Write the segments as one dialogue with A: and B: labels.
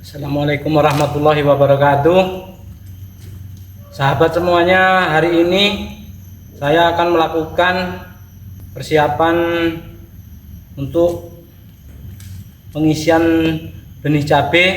A: Assalamualaikum warahmatullahi wabarakatuh. Sahabat semuanya, hari ini saya akan melakukan persiapan untuk pengisian benih cabai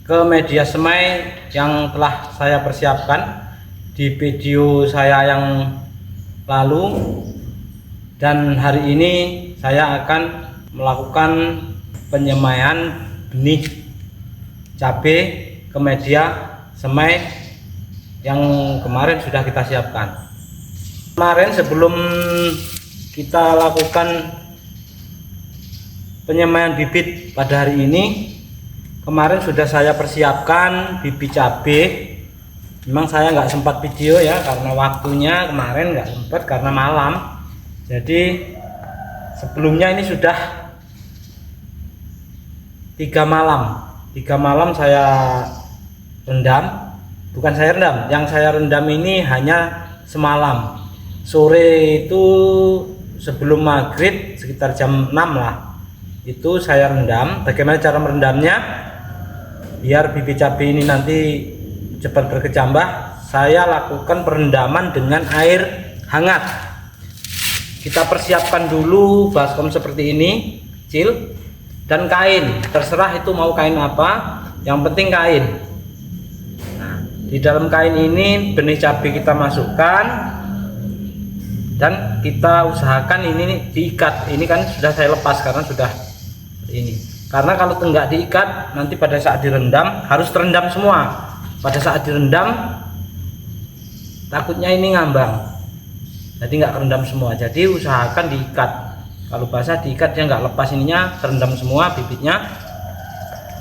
A: ke media semai yang telah saya persiapkan di video saya yang lalu, dan hari ini saya akan melakukan penyemaian benih cabai ke media semai yang kemarin sudah kita siapkan. Kemarin sebelum kita lakukan penyemaian bibit pada hari ini, kemarin sudah saya persiapkan bibit cabai. Memang saya nggak sempat video ya, karena waktunya kemarin nggak sempat karena malam. Jadi sebelumnya ini sudah 3 malam saya rendam. Bukan saya rendam, yang saya rendam ini hanya semalam. Sore itu sebelum maghrib sekitar jam 6 lah, itu saya rendam. Bagaimana cara merendamnya biar bibit cabai ini nanti cepat berkecambah? Saya lakukan perendaman dengan air hangat. Kita persiapkan dulu baskom seperti ini kecil, dan kain, terserah itu mau kain apa, yang penting kain. Nah, di dalam kain ini benih cabai kita masukkan dan kita usahakan ini diikat. Ini kan sudah saya lepas karena sudah ini. Karena kalau enggak diikat, nanti pada saat direndam harus terendam semua. Pada saat direndam takutnya ini ngambang, jadi nggak kerendam semua. Jadi usahakan diikat. Kalau basah diikat, dia nggak lepas ininya, terendam semua bibitnya.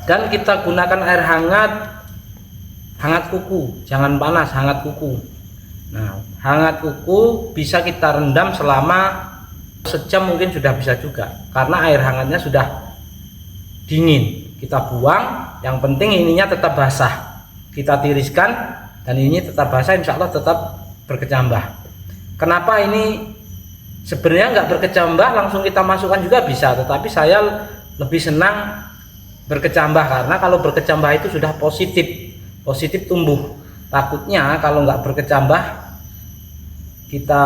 A: Dan kita gunakan air hangat, hangat kuku, jangan panas, hangat kuku. Nah, hangat kuku bisa kita rendam selama sejam, mungkin sudah bisa juga, karena air hangatnya sudah dingin. Kita buang, yang penting ininya tetap basah. Kita tiriskan dan ini tetap basah, insya Allah tetap berkecambah. Kenapa ini sebenarnya nggak berkecambah langsung kita masukkan juga bisa, tetapi saya lebih senang berkecambah karena kalau berkecambah itu sudah positif tumbuh. Takutnya kalau nggak berkecambah kita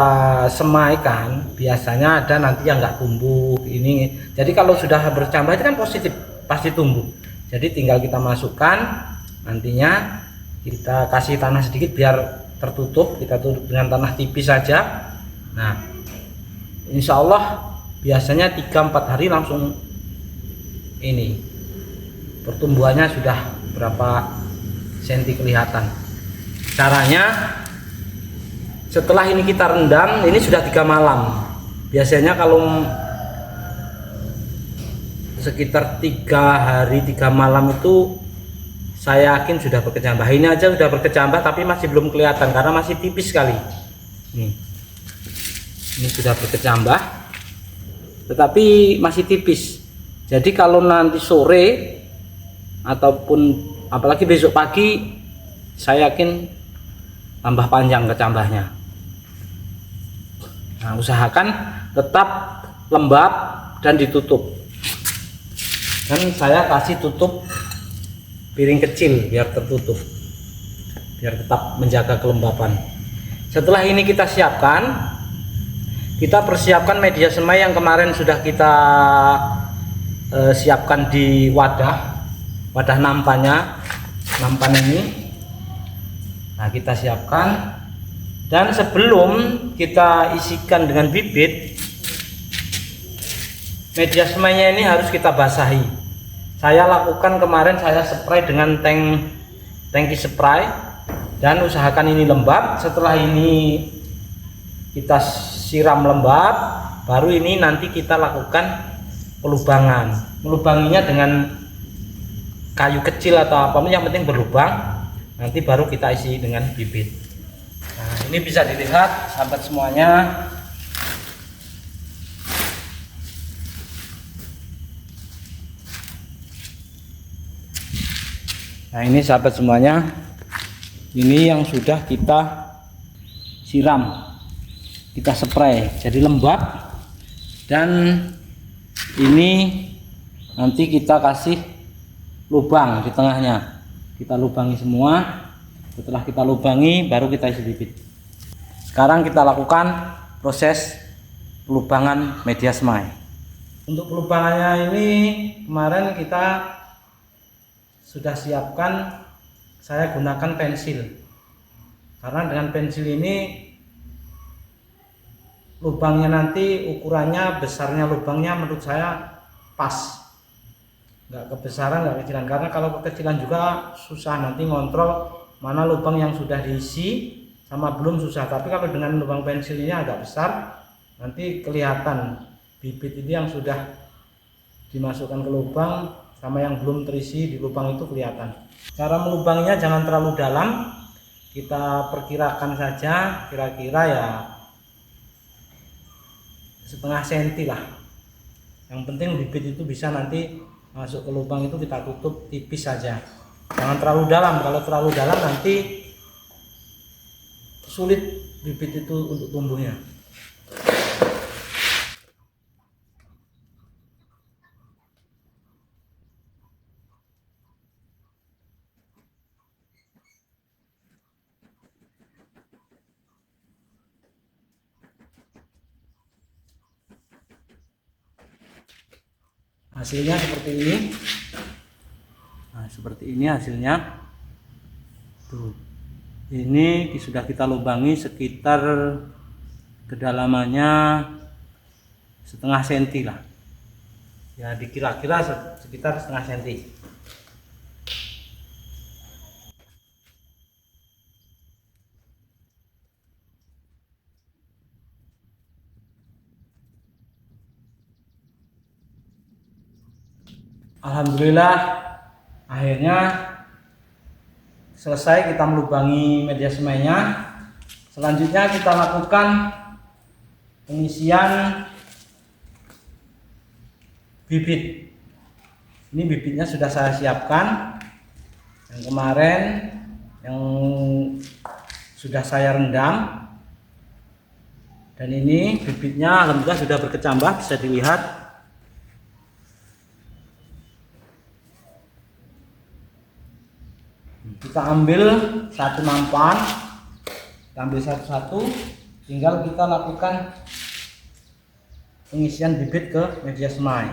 A: semaikan, biasanya ada nanti yang nggak tumbuh ini. Jadi kalau sudah berkecambah itu kan positif, pasti tumbuh. Jadi tinggal kita masukkan, nantinya kita kasih tanah sedikit biar tertutup, kita tutup dengan tanah tipis saja. Nah, insya Allah biasanya 3-4 hari langsung ini pertumbuhannya sudah berapa senti kelihatan. Caranya setelah ini kita rendam, ini sudah 3 malam. Biasanya kalau sekitar 3 hari 3 malam itu saya yakin sudah berkecambah. Ini aja sudah berkecambah tapi masih belum kelihatan karena masih tipis sekali. Ini sudah berkecambah tetapi masih tipis. Jadi kalau nanti sore ataupun apalagi besok pagi, saya yakin tambah panjang kecambahnya. Nah, usahakan tetap lembab dan ditutup. Dan saya kasih tutup piring kecil biar tertutup, biar tetap menjaga kelembapan. Setelah ini kita siapkan, kita persiapkan media semai yang kemarin sudah kita siapkan di wadah nampan ini. Nah, kita siapkan, dan sebelum kita isikan dengan bibit, media semainya ini harus kita basahi. Saya lakukan kemarin, saya spray dengan tangki spray, dan usahakan ini lembab. Setelah ini kita siram lembab, baru ini nanti kita lakukan pelubangan. Melubanginya dengan kayu kecil atau apa, yang penting berlubang. Nanti baru kita isi dengan bibit. Nah, ini bisa dilihat sahabat semuanya. Nah, ini sahabat semuanya, ini yang sudah kita siram, kita spray, jadi lembab. Dan ini nanti kita kasih lubang di tengahnya. Kita lubangi semua. Setelah kita lubangi baru kita isi bibit. Sekarang kita lakukan proses pelubangan media semai. Untuk pelubangannya ini kemarin kita sudah siapkan, saya gunakan pensil. Karena dengan pensil ini lubangnya nanti ukurannya, besarnya lubangnya menurut saya pas, nggak kebesaran nggak kecilan, karena kalau kekecilan juga susah nanti ngontrol mana lubang yang sudah diisi sama belum, susah. Tapi kalau dengan lubang pensil ini agak besar, nanti kelihatan bibit ini yang sudah dimasukkan ke lubang sama yang belum terisi di lubang itu kelihatan. Cara melubanginya jangan terlalu dalam, kita perkirakan saja kira-kira ya setengah senti lah. Yang penting bibit itu bisa nanti masuk ke lubang, itu kita tutup tipis saja, jangan terlalu dalam. Kalau terlalu dalam nanti sulit bibit itu untuk tumbuhnya. Hasilnya seperti ini. Nah, seperti ini hasilnya. Tuh. Ini sudah kita lubangi sekitar kedalamannya setengah senti lah. Ya, dikira-kira sekitar setengah senti. Alhamdulillah akhirnya selesai kita melubangi media semainya. Selanjutnya kita lakukan pengisian bibit. Ini bibitnya sudah saya siapkan, yang kemarin yang sudah saya rendam, dan ini bibitnya alhamdulillah sudah berkecambah, bisa dilihat. Kita ambil satu nampan, kita ambil satu-satu, tinggal kita lakukan pengisian bibit ke media semai.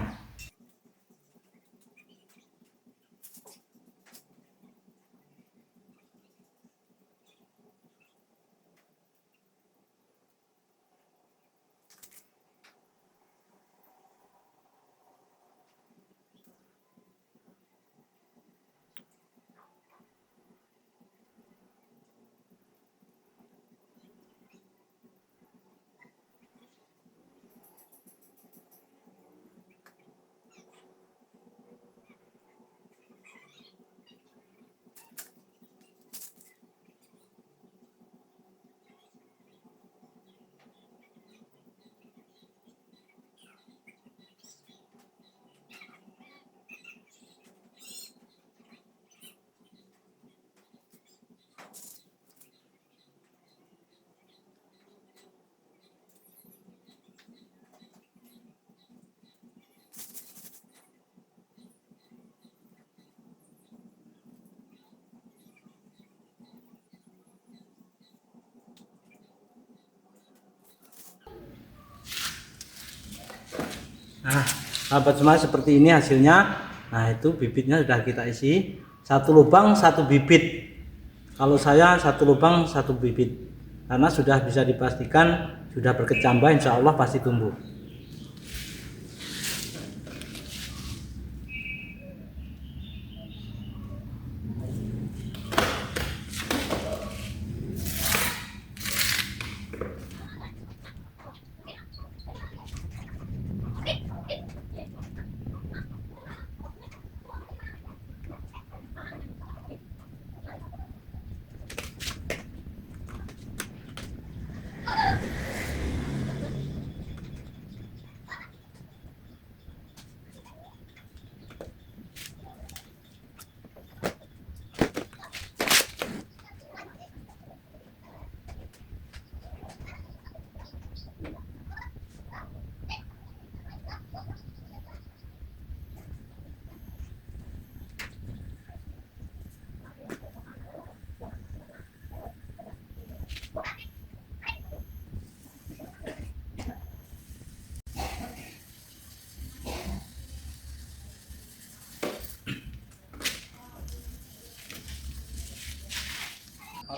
A: Nah, sahabat semua, seperti ini hasilnya. Nah, itu bibitnya sudah kita isi. Satu lubang satu bibit. Kalau saya satu lubang satu bibit, karena sudah bisa dipastikan sudah berkecambah, insya Allah pasti tumbuh.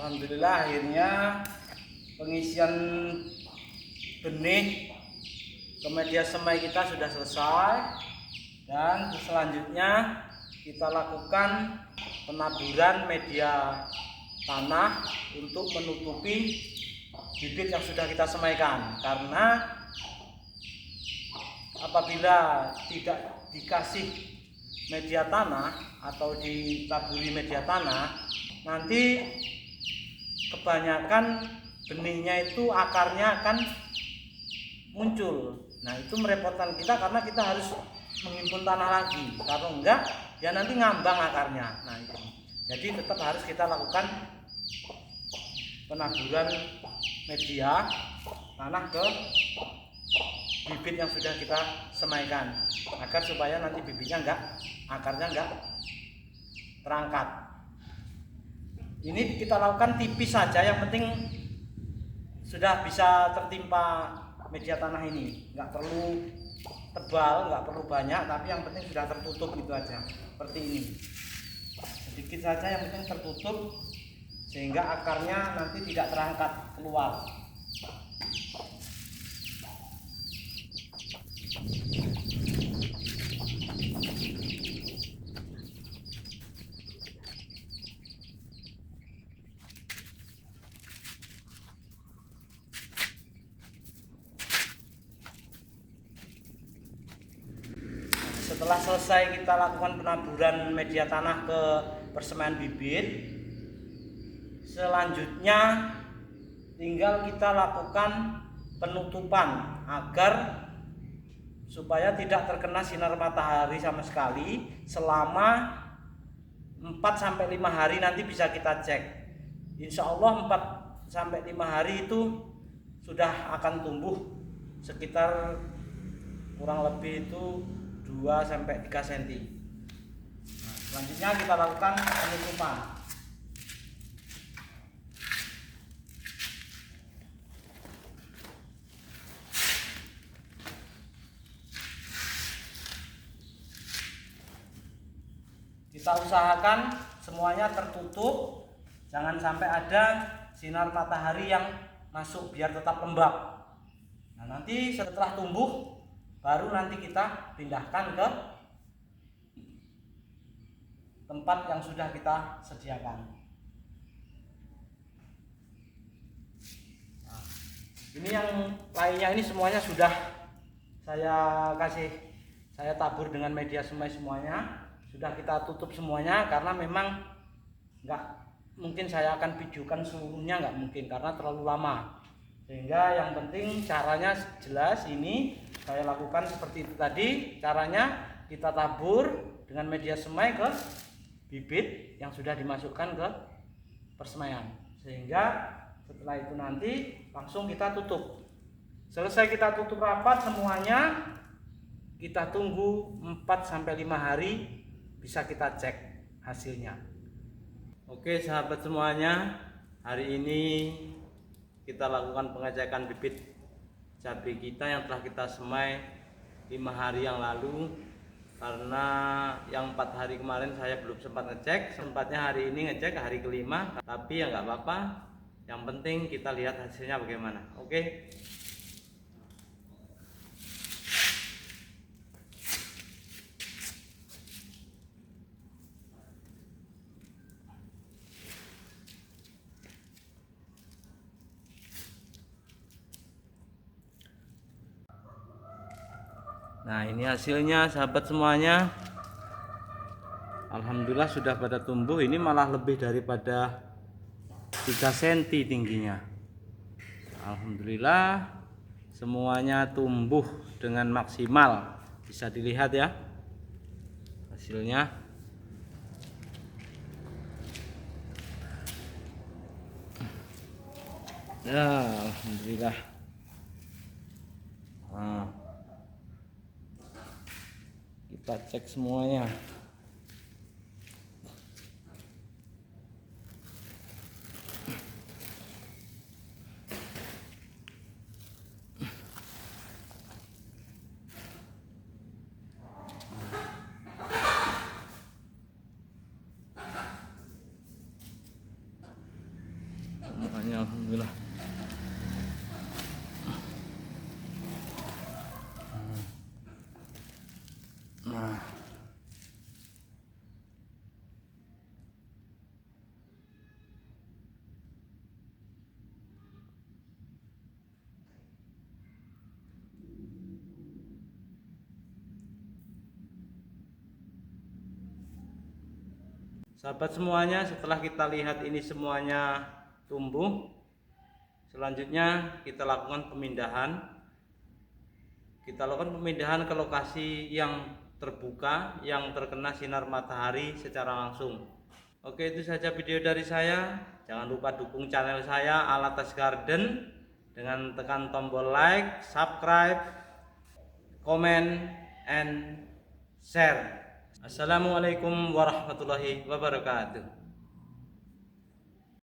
A: Alhamdulillah akhirnya pengisian benih ke media semai kita sudah selesai, dan selanjutnya kita lakukan penaburan media tanah untuk menutupi bibit yang sudah kita semaikan. Karena apabila tidak dikasih media tanah atau ditaburi media tanah, nanti kebanyakan benihnya itu akarnya akan muncul. Nah, itu merepotkan kita karena kita harus menghimpun tanah lagi. Kalau enggak, ya nanti ngambang akarnya. Nah, itu. Jadi tetap harus kita lakukan penaburan media tanah ke bibit yang sudah kita semaikan, agar supaya nanti bibitnya akarnya enggak terangkat. Ini kita lakukan tipis saja, yang penting sudah bisa tertimpa media tanah ini, nggak perlu tebal, nggak perlu banyak, tapi yang penting sudah tertutup gitu aja, seperti ini. Sedikit saja, yang penting tertutup sehingga akarnya nanti tidak terangkat keluar. Setelah selesai kita lakukan penaburan media tanah ke persemaian bibit, selanjutnya tinggal kita lakukan penutupan agar supaya tidak terkena sinar matahari sama sekali selama 4-5 hari. Nanti bisa kita cek. Insya Allah 4-5 hari itu sudah akan tumbuh sekitar kurang lebih itu 2-3 cm. Nah, selanjutnya kita lakukan penutupan. Kita usahakan semuanya tertutup, jangan sampai ada sinar matahari yang masuk biar tetap lembab. Nah, nanti setelah tumbuh baru nanti kita pindahkan ke tempat yang sudah kita sediakan. Nah, ini yang lainnya ini semuanya sudah saya tabur dengan media semai semuanya. Sudah kita tutup semuanya karena memang nggak mungkin saya akan pijukan suhunya, nggak mungkin karena terlalu lama. Sehingga yang penting caranya jelas, ini saya lakukan seperti itu tadi. Caranya kita tabur dengan media semai ke bibit yang sudah dimasukkan ke persemaian, sehingga setelah itu nanti langsung kita tutup. Selesai kita tutup rapat semuanya, kita tunggu 4-5 hari, bisa kita cek hasilnya. Oke sahabat semuanya, hari ini kita lakukan pengecekan bibit cabai kita yang telah kita semai 5 hari yang lalu. Karena yang 4 hari kemarin saya belum sempat ngecek, sempatnya hari ini ngecek hari kelima, tapi ya nggak apa-apa. Yang penting kita lihat hasilnya bagaimana. Oke. Nah, ini hasilnya sahabat semuanya. Alhamdulillah sudah pada tumbuh. Ini malah lebih daripada 3 cm tingginya. Alhamdulillah semuanya tumbuh dengan maksimal. Bisa dilihat ya hasilnya. Ya, alhamdulillah. Nah, kita cek semuanya. Alhamdulillah. Nah, sahabat semuanya, setelah kita lihat ini semuanya tumbuh, selanjutnya kita lakukan pemindahan. Kita lakukan pemindahan ke lokasi yang terbuka, yang terkena sinar matahari secara langsung. Oke, itu saja video dari saya. Jangan lupa dukung channel saya Alatas Garden dengan tekan tombol like, subscribe, comment, and share. Assalamualaikum warahmatullahi wabarakatuh.